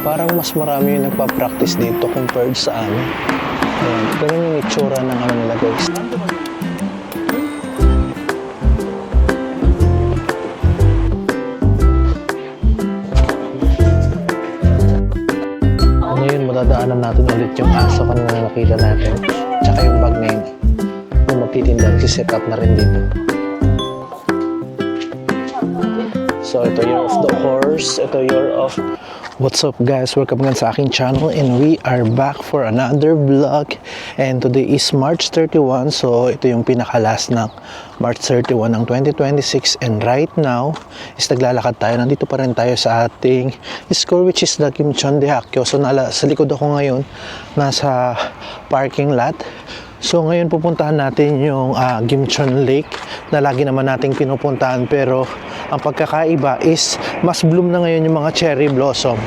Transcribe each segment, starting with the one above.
Parang mas marami yung nagpa-practice dito compared sa amin. Ayan, ganun yung itsura ng ano nila guys. Ngayon, madadaanan natin ulit yung aso kanina nakita natin. Tsaka yung bag na yun. Yung magtitinda, set up na rin dito. So, ito year of the horse. Ito year of... What's up guys? Welcome again sa aking channel and we are back for another vlog. And today is March 31. So, ito yung pinaka-last ng March 31 ng 2026. And right now, is naglalakad tayo. Nandito pa rin tayo sa ating school which is the Kim Chon de Hakyo. So, sa likod ako ngayon, nasa parking lot. So ngayon pupuntahan natin yung Gimcheon Lake na lagi naman nating pinupuntahan, pero ang pagkakaiba is mas bloom na ngayon yung mga cherry blossom.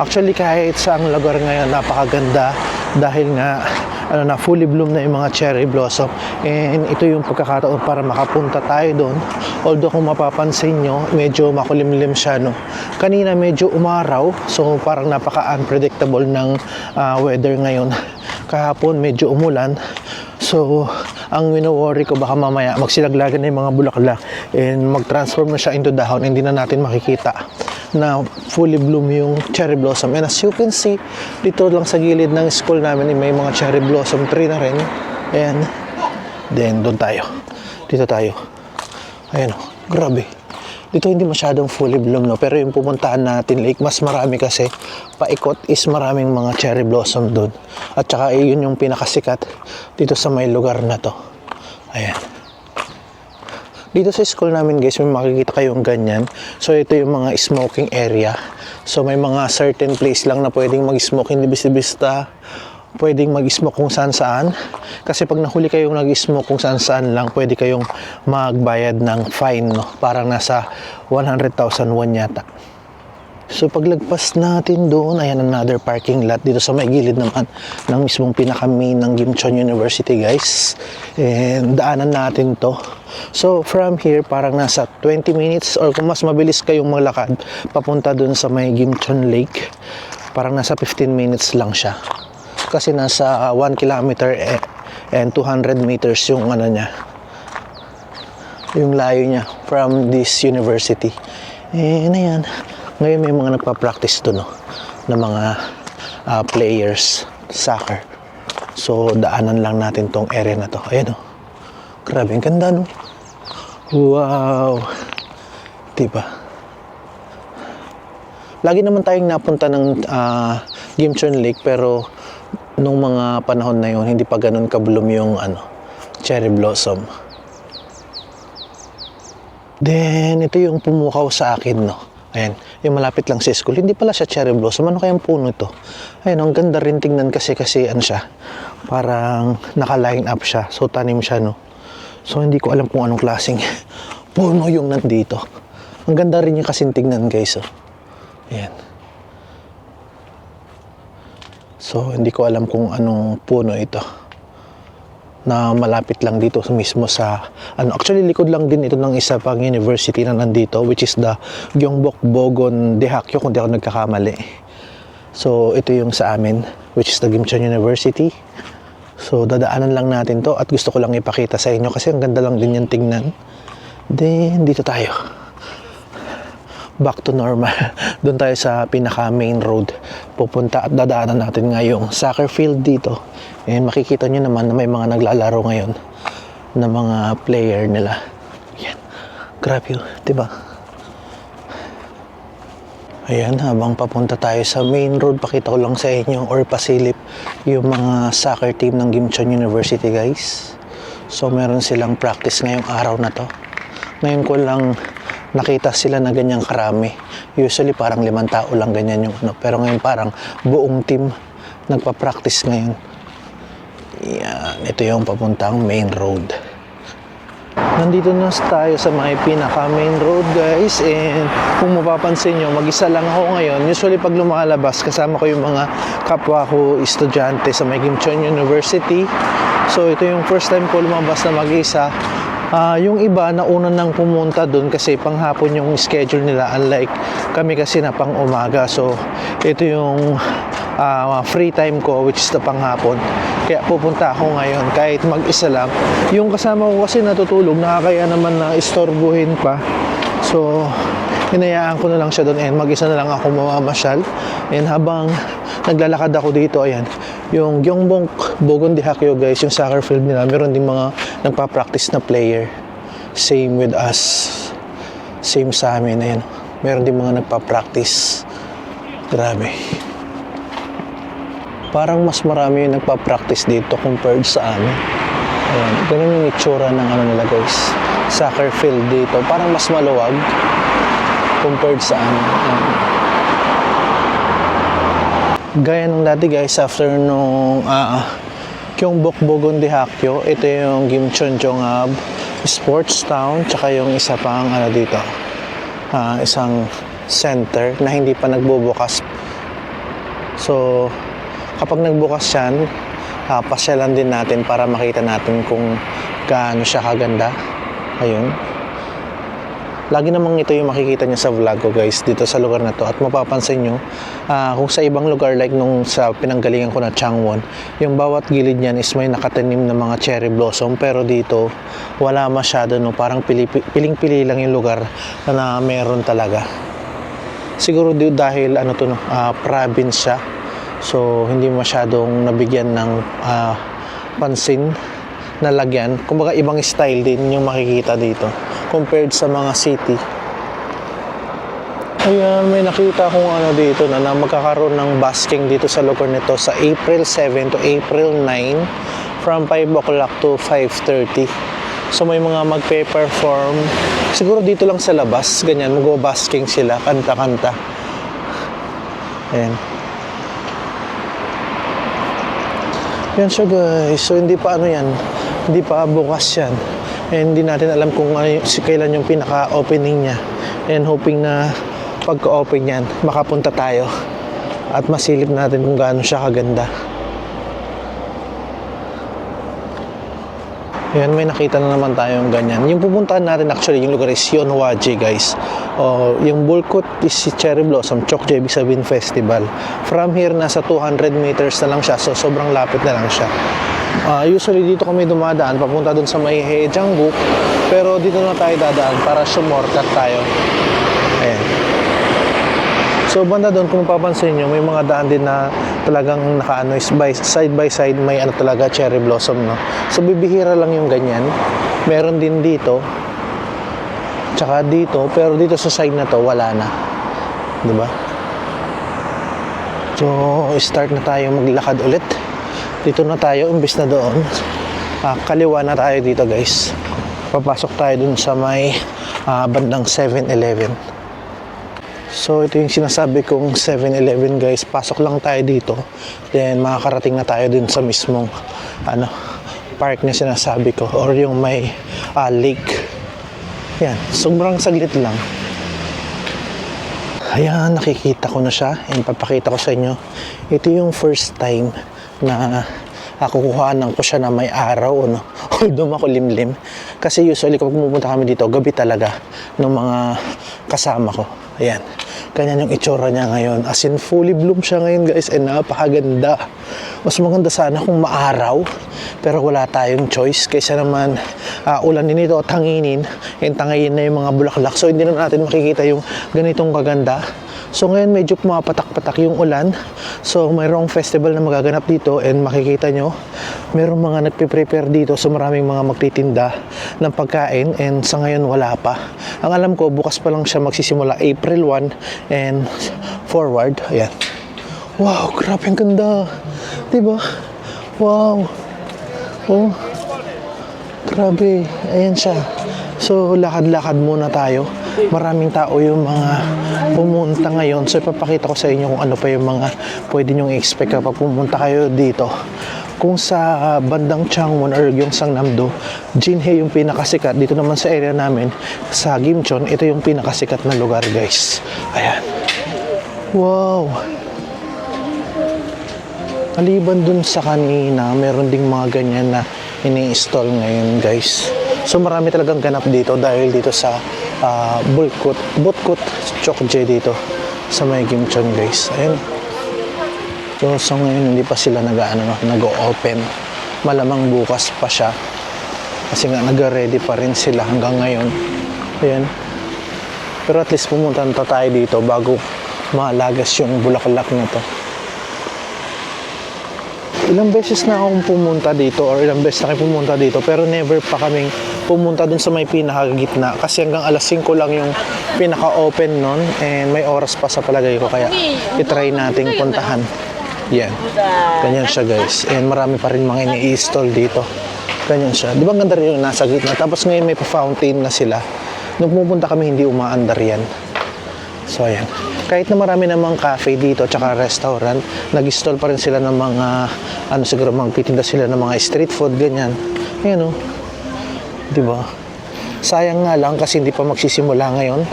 Actually kahit saang lugar ngayon napakaganda dahil nga fully bloom na yung mga cherry blossom, and ito yung pagkakataon para makapunta tayo doon. Although kung mapapansin nyo, medyo makulimlim siya, no? Kanina medyo umaraw, so parang napaka-unpredictable ng weather ngayon. Kahapon medyo umulan, so ang wino-worry ko baka mamaya magsilaglagan na yung mga bulaklak and mag-transform na siya into dahon, hindi na natin makikita na fully bloom yung cherry blossom. And as you can see, dito lang sa gilid ng school namin may mga cherry blossom tree na rin. And then doon tayo, dito tayo, ayan o, grabe. Dito hindi masyadong fully bloom, no? Pero yung pupuntahan natin lake, mas marami kasi paikot is maraming mga cherry blossom doon. At saka yun yung pinakasikat dito sa may lugar na to. Ayan. Dito sa school namin guys, may makikita kayong ganyan. So ito yung mga smoking area. So may mga certain place lang na pwedeng mag-smoke, hindi basta-basta pwedeng mag-smoke kung saan-saan. Kasi pag nahuli kayong nag-smoke kung saan-saan lang, pwede kayong magbayad ng fine, no? Parang nasa 100,000 won yata. So paglagpas natin doon, ayan another parking lot dito sa may gilid naman ng mismong pinaka-main ng Gimcheon University guys. And daanan natin to. So from here, parang nasa 20 minutes or kung mas mabilis kayong maglakad papunta doon sa may Gimcheon Lake, parang nasa 15 minutes lang siya. Kasi nasa 1 kilometer and 200 meters yung ano niya, yung layo niya from this university. And ayan, ngayon may mga nagpa-practice doon, no, na mga players soccer. So daanan lang natin tong area na to. Ayan o, grabe, ang ganda, no? Wow, diba? Lagi naman tayong napunta ng Gimcheon Lake, pero nung mga panahon na yun, hindi pa ganun kabloom yung cherry blossom. Then, ito yung pumukaw sa akin, no? Ayan, yung malapit lang sa school. Hindi pala siya cherry blossom. Ano kayang puno ito? Ayan, ang ganda rin tingnan kasi ano siya. Parang naka-line up siya. So, tanim siya, no? So, hindi ko alam kung anong klaseng puno yung nandito. Ang ganda rin yung kasing tingnan, guys, oh. Ayan. So, hindi ko alam kung anong puno ito na malapit lang dito mismo sa actually likod lang din ito ng isa pang university na nandito, which is the Gyeongbok Bogon de Hakyo kung di ako nagkakamali. So, ito yung sa amin, which is the Gimcheon University. So, dadaanan lang natin to at gusto ko lang ipakita sa inyo kasi ang ganda lang din yung tingnan. Then, dito tayo. Back to normal. Doon tayo sa pinaka main road pupunta at dadaanan natin ngayong soccer field dito. And makikita nyo naman na may mga naglalaro ngayon na mga player nila. Ayan, grabe yun, diba? Ayan, habang papunta tayo sa main road, pakita ko lang sa inyo or pasilip yung mga soccer team ng Gimcheon University guys. So meron silang practice ngayong araw na to. Ngayon ko lang nakita sila na ganyang karami. Usually parang 5 tao lang ganyan yung pero ngayon parang buong team nagpa-practice ngayon. Yan, ito yung papuntang main road. Nandito na tayo sa may pinaka main road guys, and kung mapapansin nyo, mag-isa lang ako ngayon. Usually pag lumalabas, kasama ko yung mga kapwa ko estudyante sa may Gimcheon University. So ito yung first time ko lumabas na mag-isa. Yung iba nauna nang pumunta doon kasi panghapon yung schedule nila, unlike kami kasi na pang umaga. So ito yung free time ko, which is the panghapon. Kaya pupunta ako ngayon kahit mag-isa lang. Yung kasama ko kasi natutulog, nakakaya naman na istorbuhin pa. So hinayaan ko na lang siya doon and mag-isa na lang ako mamamasyal. And habang naglalakad ako dito, ayan, yung Gyeongbok Bogon de Hakyo guys, yung soccer field nila, meron din mga nagpa-practice na player. Same with us. Same sa amin, ayan. Meron din mga nagpa-practice. Grabe. Parang mas marami yung nagpa-practice dito compared sa amin. Ayan, ganun yung itsura ng ano nila guys. Soccer field dito, parang mas maluwag compared sa amin. Gaya ng dati guys, after nung Gyeongbok Bogon de Hakyo, ito yung Gimcheonjongab Sports Town, tsaka yung isa pang ano dito, isang center na hindi pa nagbubukas. So kapag nagbukas yan, pasyalan din natin para makita natin kung gaano siya kaganda. Ayun. Lagi namang ito yung makikita nyo sa vlog ko guys, dito sa lugar na to. At mapapansin nyo, kung sa ibang lugar like nung sa pinanggalingan ko na Changwon, yung bawat gilid niyan is may nakatanim na mga cherry blossom. Pero dito, wala masyado, no? Parang piling-pili lang yung lugar na meron talaga. Siguro dahil ano to, no? Province siya. So, hindi masyadong nabigyan ng pansin na lagyan. Kumbaga, ibang style din yung makikita dito compared sa mga city. Ayan, may nakita akong ano dito na magkakaroon ng basking dito sa lugar nito sa April 7 to April 9 from 5 o'clock to 5:30. So may mga magpe-perform siguro dito lang sa labas, ganyan, mag-basking sila, kanta-kanta. Ayan. Yan siya guys. So hindi pa ano yan, hindi pa bukas yan. And hindi natin alam kung ano, kailan yung pinaka-opening niya. And hoping na pagka-open yan, makapunta tayo at masilip natin kung gaano siya kaganda. Yan, may nakita na naman tayong ganyan. Yung pupuntahan natin actually, yung lugar is Yeonhwaji guys. Yung Bulkut is si Cherry Blossom, Chokje, ibig sabihin festival. From here, nasa 200 meters na lang siya. So, sobrang lapit na lang siya. Usually dito kami dumadaan papunta dun sa may Haejangguk, pero dito na tayo dadaan para shortcut tayo. Ayan. So banda doon, kung mapapansin nyo, may mga daan din na talagang naka-ano, side by side may ano talaga, cherry blossom, no? So bibihira lang yung ganyan. Meron din dito, tsaka dito, pero dito sa side na to wala na, diba? So start na tayo maglakad ulit. Dito na tayo, imbis na doon. Kaliwa na tayo dito guys. Papasok tayo dun sa may bandang 7-Eleven. So ito yung sinasabi kong 7-Eleven guys. Pasok lang tayo dito. Then makakarating na tayo dun sa mismong park na sinasabi ko. Or yung may lake. Yan, sobrang saglit lang. Ayan, nakikita ko na siya. And papakita ko sa inyo. Ito yung first time na kukuhanan ko siya na may araw, no? Although makulimlim. Kasi usually kapag pumunta kami dito, gabi talaga ng mga kasama ko. Ayan. Ganyan yung itsura niya ngayon. As in, fully bloom siya ngayon guys. And napakaganda. Mas maganda sana kung maaraw. Pero wala tayong choice. Kaysa naman ulanin ito at hanginin. And tangayin na yung mga bulaklak. So hindi na natin makikita yung ganitong kaganda. So ngayon medyo pumapatak-patak yung ulan. So mayroong festival na magaganap dito and makikita nyo mayroong mga nagpe-prepare dito. So maraming mga magtitinda ng pagkain and sa ngayon wala pa. Ang alam ko bukas pa lang siya magsisimula, April 1 and forward. Ayan. Wow, grabe ang ganda. Diba? Wow. Oh. Grabe. Ayan siya. So lakad-lakad muna tayo. Maraming tao yung mga pumunta ngayon. So ipapakita ko sa inyo kung ano pa yung mga pwede nyong i-expect kapag pumunta kayo dito. Kung sa bandang Changwon or Gyeongsangnam-do, Jinhae yung pinakasikat. Dito naman sa area namin, sa Gimcheon, ito yung pinakasikat na lugar guys. Ayan. Wow. Maliban dun sa kanina, meron ding mga ganyan na ini-install ngayon guys. So marami talagang ganap dito dahil dito sa Butkut Chokje dito sa may Gimchon guys. Ayun. So ngayon hindi pa sila nag-open. Malamang bukas pa siya. Kasi nga nag-ready pa rin sila hanggang ngayon. Ayan. Pero at least pumunta na tayo dito bago malagas yung bulaklak na to. Ilang beses na akong pumunta dito or ilang beses na kayo pumunta dito pero never pa kaming pumunta dun sa may pinakagitna kasi hanggang alas 5 lang yung pinaka-open nun and may oras pa sa palagay ko kaya itry nating puntahan. Yan. Ganyan siya guys. And marami pa rin mga ini-install dito. Ganyan siya. Di ba ang ganda rin yung nasa gitna? Tapos ngayon may pa-fountain na sila. Nung pumunta kami hindi umaandar yan. So ayan. Kahit na marami namang cafe dito tsaka restaurant, nag-install pa rin sila ng mga siguro magtitinda sila ng mga street food ganyan. Ayan oh. 'Di ba? Sayang nga lang kasi hindi pa magsisimula ngayon.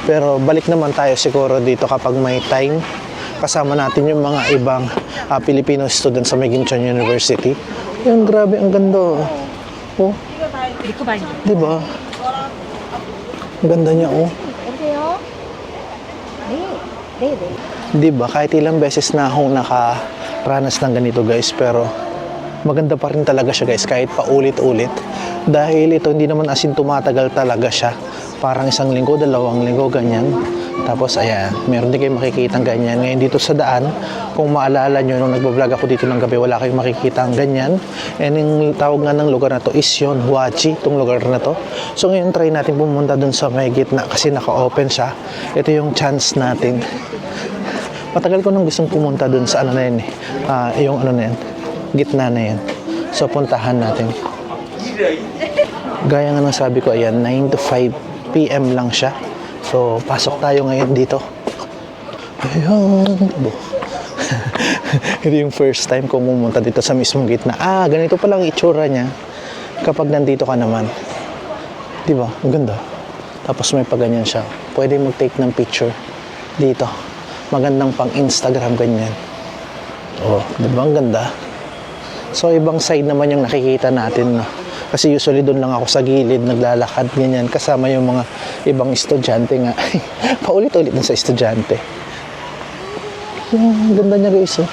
Pero balik naman tayo siguro dito kapag may time. Kasama natin yung mga ibang Filipino students sa Gimchon University. Ayan, grabe ang ganda. Oh. 'Di ba? Ang ganda niya oh. Di ba? Kahit ilang beses na akong nakaranas ng ganito guys, pero maganda pa rin talaga siya guys, kahit paulit-ulit. Dahil ito hindi naman asin tumatagal talaga siya. Parang 1 linggo, 2 linggo, ganyan. Tapos ayan, meron din kayo makikita ganyan. Ngayon dito sa daan, kung maalala nyo, nung nagbablog ako dito ng gabi, wala kayong makikita ganyan. And yung tawag nga ng lugar na to is yun, Huachi, itong lugar na to. So ngayon try natin pumunta dun sa may gitna kasi naka-open siya. Ito yung chance natin. Matagal ko nang gustong pumunta dun sa ano na yun, yung ano na yun, gitna na yun. So puntahan natin. Gaya nga ng sabi ko, ayan, 9 to 5 p.m. lang siya. So, pasok tayo ngayon dito. Ayan. Ito yung first time ko pumunta dito sa mismong gitna. Ganito pa lang itsura niya kapag nandito ka naman. Diba? Ang ganda. Tapos may paganyan siya. Pwede mag-take ng picture dito. Magandang pang Instagram ganyan. Oh, diba? Ang ganda. So, ibang side naman yung nakikita natin, no? Kasi usually doon lang ako sa gilid, naglalakad, ganyan, kasama yung mga ibang estudyante nga. Paulit-ulit na sa estudyante. Ganda niya guys, oh.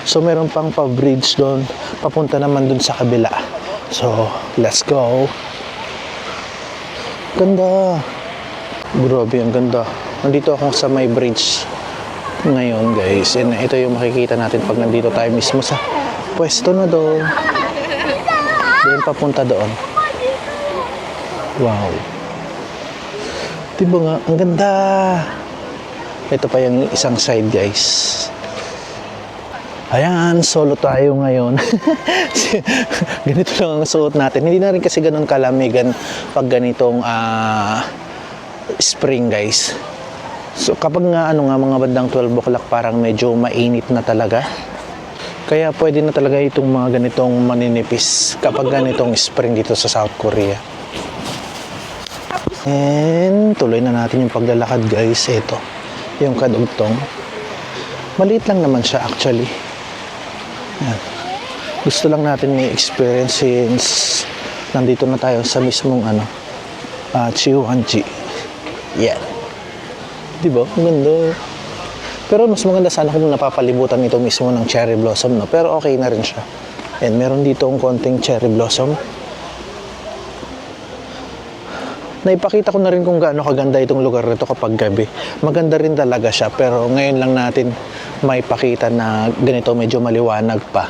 So, meron pang pa-bridge doon. Papunta naman doon sa kabila. So, let's go. Ganda. Grabe, ang ganda. Nandito ako sa may bridge ngayon, guys. And ito yung makikita natin pag nandito tayo mismo sa pwesto na doon. Then papunta doon. Wow. Diba nga? Ang ganda. Ito pa yung isang side guys. Ayan, solo tayo ngayon. Ganito lang ang suot natin. Hindi na rin kasi ganun kalamigan pag ganitong spring guys. So kapag nga mga bandang 12 o'clock parang medyo mainit na talaga. Kaya pwede na talaga itong mga ganitong maninipis kapag ganitong spring dito sa South Korea. And tuloy na natin yung paglalakad guys. Ito, yung kadugtong. Maliit lang naman siya actually. Yan. Gusto lang natin may experience since nandito na tayo sa mismong Chihuanji. Yan. Diba? Ang ganda. Pero mas maganda sana kung napapalibutan ito mismo ng cherry blossom, no? Pero okay na rin siya. And meron dito ang konting cherry blossom. Naipakita ko na rin kung gaano kaganda itong lugar nito kapag gabi. Maganda rin talaga siya, pero ngayon lang natin maipakita na ganito medyo maliwanag pa.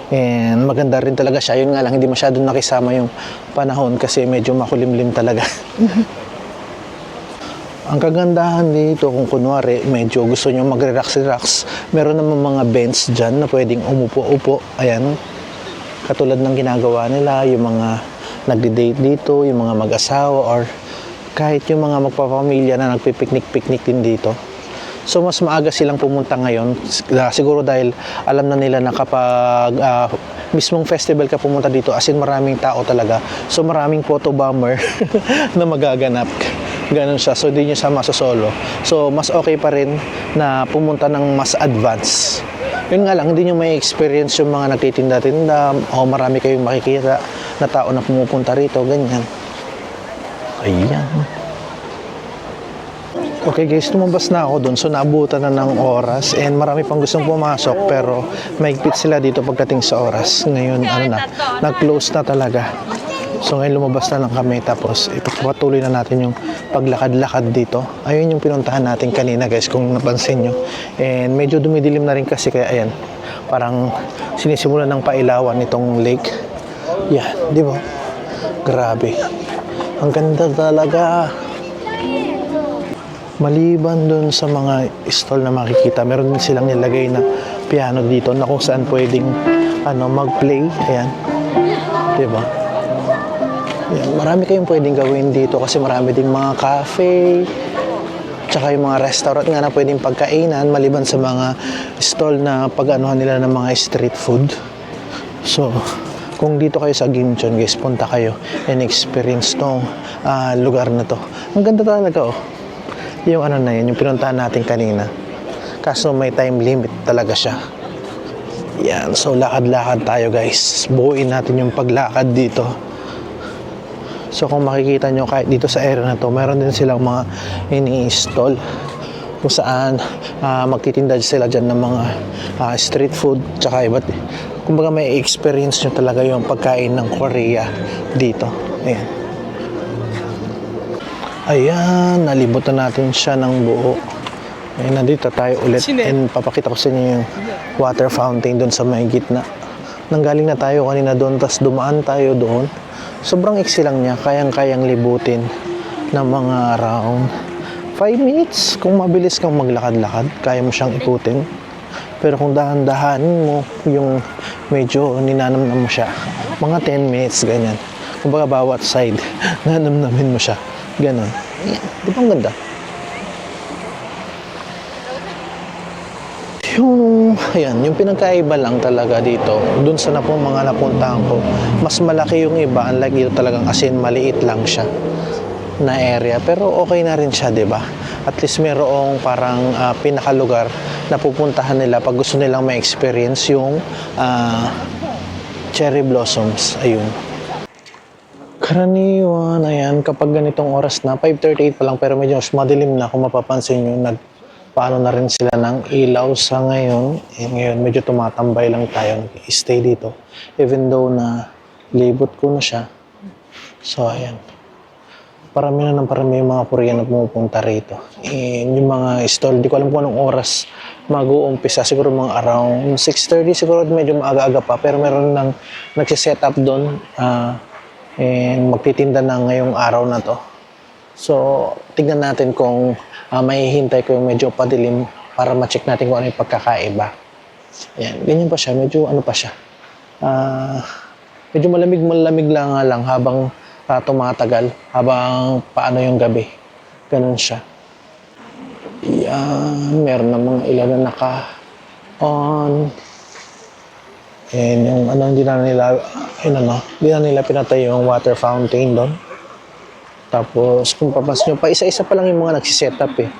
And maganda rin talaga siya. Yun nga lang, hindi masyadong nakisama yung panahon kasi medyo makulimlim talaga. Ang kagandahan dito kung kunwari medyo gusto nyo mag-relax, meron naman mga bench dyan na pwedeng umupo-upo. Ayan, katulad ng ginagawa nila, yung mga nagdi-date dito, yung mga mag-asawa or kahit yung mga magpapamilya na nagpipiknik-piknik din dito. So mas maaga silang pumunta ngayon, siguro dahil alam na nila na kapag mismong festival ka pumunta dito, as in maraming tao talaga. So maraming photo bomber na magaganap. Ganon siya. So, hindi nyo siya masosolo. So, mas okay pa rin na pumunta ng mas advance Yun nga lang, hindi nyo may experience yung mga nagtitinda-tinda o marami kayong makikita na tao na pumupunta rito, ganyan. Ayan. Okay guys, lumabas na ako dun. So naabutan na ng oras and marami pang gustong pumasok pero mahigpit sila dito pagdating sa oras. Ngayon, nag-close na talaga. So ngayon lumabas na lang kami tapos ipagpatuloy na natin yung paglakad-lakad dito. Ayun yung pinuntahan natin kanina guys kung napansin nyo. And medyo dumidilim na rin kasi kaya ayan, parang sinisimulan ng pailawan itong lake. Yan, di ba? Grabe. Ang ganda talaga. Maliban dun sa mga stall na makikita, meron din silang nilagay na piano dito na kung saan pwedeng mag-play. Ayan. Diba? Ayan. Marami kayong pwedeng gawin dito kasi marami ding mga cafe, tsaka yung mga restaurant nga na pwedeng pagkainan maliban sa mga stall na pag-anuhan nila ng mga street food. So, kung dito kayo sa Gimchon guys, punta kayo and experience tong lugar na to. Ang ganda talaga oh. Yung na yun, yung pinuntahan natin kanina. Kaso may time limit talaga siya. Yan, so lakad-lakad tayo guys. Buuin natin yung paglakad dito. So kung makikita nyo kahit dito sa area na to, meron din silang mga ini-stall kung saan magtitinda sila dyan ng mga street food tsaka iba't kumbaga may experience nyo talaga yung pagkain ng Korea dito. Ayan. Ayan, nalibot na natin siya ng buo. Ayan, nandito tayo ulit. And papakita ko sa inyo yung water fountain doon sa may gitna. Nanggaling na tayo kanina doon, tapos dumaan tayo doon. Sobrang iksi lang niya, kayang-kayang libutin ng mga around 5 minutes. Kung mabilis kang maglakad-lakad, kaya mo siyang ikutin. Pero kung dahan-dahanin mo, yung medyo ninanamnam mo siya, mga 10 minutes, ganyan. Kumbaga bawat side, nanamnamin mo siya. Ganon. Di ba ang ganda? Yung pinagkaiba lang talaga dito, dun sa mga napuntahan ko, mas malaki yung iba, unlike dito talagang as in, maliit lang siya na area. Pero okay na rin siya, di ba? At least mayroong parang pinakalugar na pupuntahan nila pag gusto nilang ma-experience yung cherry blossoms. Ayun. Karaniwan, ayan, kapag ganitong oras na, 5:38 pa lang, pero medyo madilim na, kung mapapansin nyo, nagpaano na rin sila ng ilaw sa ngayon. Ngayon, medyo tumatambay lang tayo, stay dito. Even though na libot ko na siya. So, ayan. Parami yung mga Korean na pumupunta rito. Yung mga stall, di ko alam kung anong oras mag-uumpisa. Siguro mga around 6:30, siguro medyo maaga-aga pa. Pero meron nang nagsiset up doon, and magtitinda na ngayong araw na to. So, tignan natin kung may hintay ko yung medyo padilim para ma-check natin kung ano yung pagkakaiba. Ayan, ganyan pa siya. Medyo pa siya. Medyo malamig lang habang tumatagal, habang paano yung gabi. Ganun siya. Ayan, meron na mga ilan na naka-on. And yung hindi na nila pinatay yung water fountain doon. Tapos kung papansin nyo, pa isa-isa pa lang yung mga nagsiset up eh.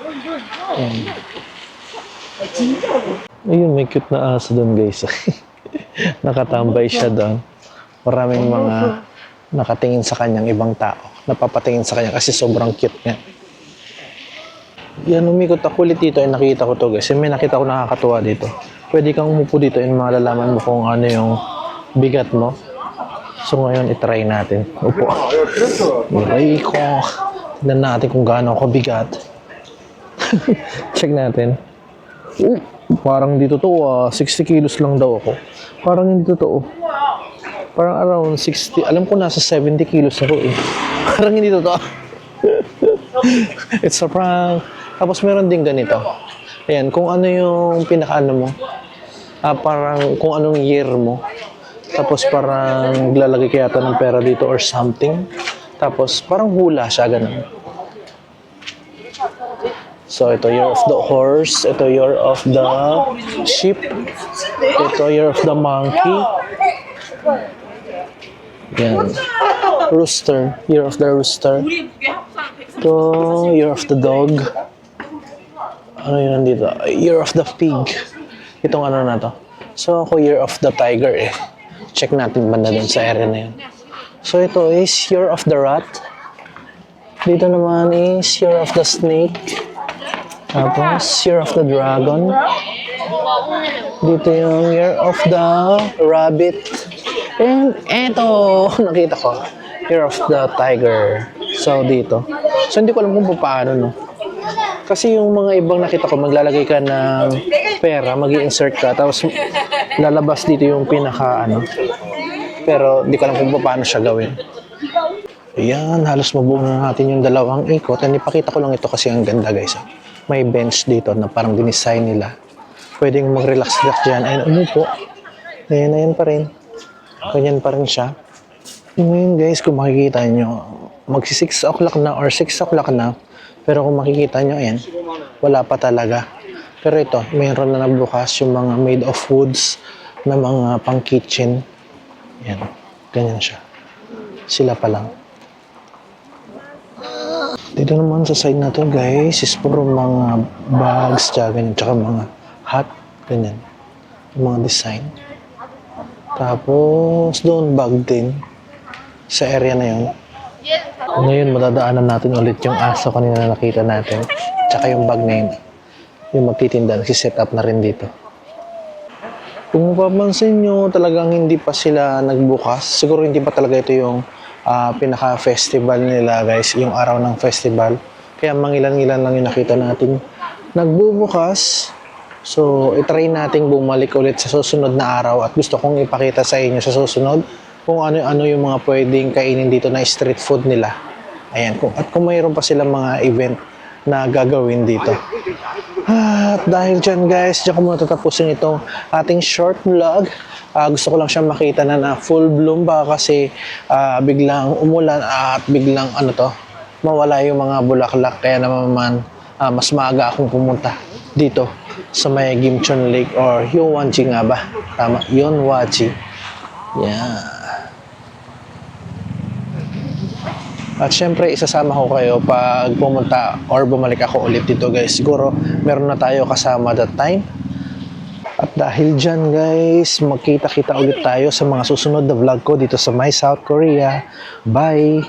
Ayun, may cute na aso doon guys. Nakatambay siya doon. Maraming mga nakatingin sa kanyang ibang tao. Napapatingin sa kanya kasi sobrang cute niya. Yan, umikot ako ulit dito ay nakita ko to guys. May nakita ko nakakatuwa dito. Pwede kang umupo dito and malalaman mo kung ano yung bigat mo. So ngayon, itry natin. Upo. Iray ko. Tignan natin kung gaano ako bigat. Check natin. Parang dito to, 60 kilos lang daw ako. Parang hindi totoo. Parang around 60. Alam ko nasa 70 kilos ako eh. Parang hindi totoo. It's a prank. Tapos meron din ganito. Ayan, kung ano yung pinakaano mo. Parang kung anong year mo. Tapos parang lalagay kaya ito ng pera dito or something. Tapos parang hula siya, ganun. So ito year of the horse. Ito year of the sheep. Ito year of the monkey. Yan. Rooster. Year of the rooster. Ito year of the dog. Ano yun nandito? Year of the pig. Itong ano na to. So ako Year of the Tiger eh. Check natin banda dun sa area na yun. So ito is Year of the Rat. Dito naman is Year of the Snake. Tapos Year of the Dragon. Dito yung Year of the Rabbit. And eto, nakita ko. Year of the Tiger. So dito. So hindi ko alam kung paano, no. Kasi yung mga ibang nakita ko, maglalagay ka ng pera, mag-i-insert ka, tapos lalabas dito yung pinaka ano. Pero di ko alam kung paano siya gawin. Ayan, halos mabuo na natin yung dalawang ikot. And ipakita ko lang ito kasi ang ganda guys. May bench dito na parang dinesign nila. Pwedeng mag-relax-relax dyan. Ayun, umupo. Ayan, ayan pa rin. Ganyan pa rin siya. Ngayon guys, kung makikita nyo, magsi 6 o'clock na or 6 o'clock na. Pero kung makikita nyo, ayan, wala pa talaga. Pero ito, mayroon na nagbukas yung mga made of woods na mga pang kitchen. Ayan, ganyan siya. Sila pa lang. Dito naman sa side na to guys, is puro mga bags, ganyan, tsaka mga hat, ganyan. Yung mga design. Tapos, doon bag din. Sa area na yun. Ngayon, madadaanan natin ulit yung aso kanina na nakita natin. Tsaka yung bag na yun. Yung magtitinda, nagsiset up na rin dito. Kung mapapansin nyo, talagang hindi pa sila nagbukas. Siguro hindi pa talaga ito yung pinaka-festival nila guys. Yung araw ng festival. Kaya mangilan-ngilan lang yung nakita natin. Nagbubukas. So, itry nating bumalik ulit sa susunod na araw. At gusto kong ipakita sa inyo sa susunod kung ano-ano yung mga pwedeng kainin dito na street food nila. Ayan, at kung mayroon pa silang mga event na gagawin dito. At dahil dyan guys, dyan ko muna tatapusin itong ating short vlog. Gusto ko lang siya makita na full bloom baka kasi biglang umulan at biglang mawala yung mga bulaklak. Kaya naman mas maaga akong pumunta dito sa may Gimchon Lake or Yeonwaji nga ba? Tama, Yeonwaji. Yeah. At syempre, isasama ko kayo pag pumunta or bumalik ako ulit dito guys. Siguro, meron na tayo kasama that time. At dahil dyan guys, magkita-kita ulit tayo sa mga susunod na vlog ko dito sa My South Korea. Bye!